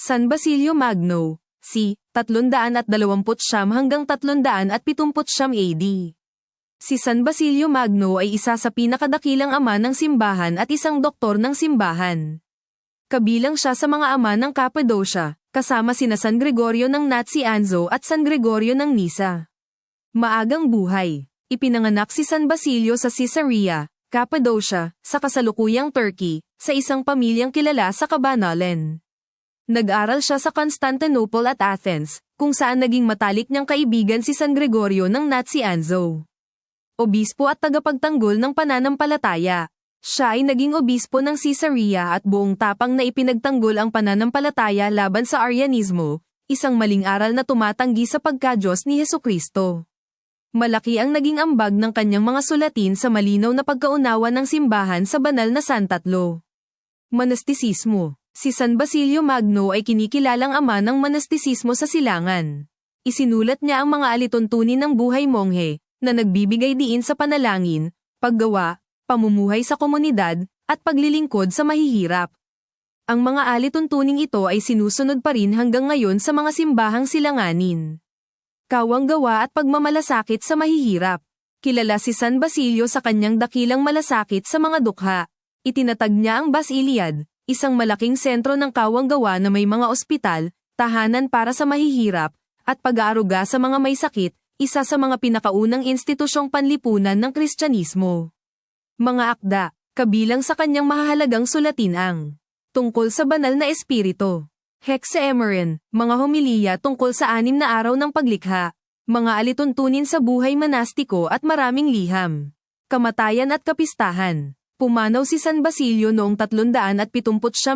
San Basilio Magno, c. 329 hanggang 379 AD. Si San Basilio Magno ay isa sa pinakadakilang ama ng simbahan at isang doktor ng simbahan. Kabilang siya sa mga ama ng Cappadocia, kasama sina San Gregorio ng Nazianzo at San Gregorio ng Nisa. Maagang buhay. Ipinanganak si San Basilio sa Caesarea, Cappadocia, sa kasalukuyang Turkey, sa isang pamilyang kilala sa Kabanalan. Nag-aral siya sa Constantinople at Athens, kung saan naging matalik niyang kaibigan si San Gregorio ng Nazianzo. Obispo at tagapagtanggol ng pananampalataya. Siya ay naging obispo ng Caesarea at buong tapang na ipinagtanggol ang pananampalataya laban sa Arianismo, isang maling aral na tumatanggi sa pagka-Diyos ni Hesukristo. Malaki ang naging ambag ng kanyang mga sulatin sa malinaw na pagkaunawa ng simbahan sa banal na santatlo. Monastisismo. Si San Basilio Magno ay kinikilalang ama ng monastisismo sa silangan. Isinulat niya ang mga alituntunin ng buhay monghe, na nagbibigay diin sa panalangin, paggawa, pamumuhay sa komunidad, at paglilingkod sa mahihirap. Ang mga alituntuning ito ay sinusunod pa rin hanggang ngayon sa mga simbahang silanganin. Kawanggawa at pagmamalasakit sa mahihirap. Kilala si San Basilio sa kanyang dakilang malasakit sa mga dukha. Itinatag niya ang Basiliad, isang malaking sentro ng kawanggawa na may mga ospital, tahanan para sa mahihirap, at pag-aaruga sa mga may sakit, isa sa mga pinakaunang institusyong panlipunan ng Kristyanismo. Mga akda, kabilang sa kanyang mahahalagang sulatin ang tungkol sa banal na espiritu, Hexaemeron, mga homilya tungkol sa 6 na araw ng paglikha, mga alituntunin sa buhay manastiko at maraming liham, kamatayan at kapistahan. Pumanaw si San Basilio noong 379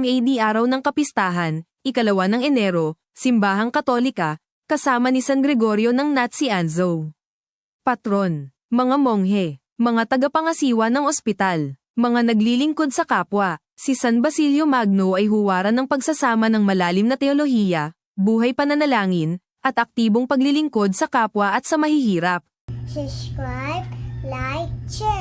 AD araw ng kapistahan, 2 ng Enero, simbahang Katolika, kasama ni San Gregorio ng Nazianzo. Patron, mga monghe, mga tagapangasiwa ng ospital, mga naglilingkod sa kapwa. Si San Basilio Magno ay huwaran ng pagsasama ng malalim na teolohiya, buhay pananalangin, at aktibong paglilingkod sa kapwa at sa mahihirap. Subscribe, like, share.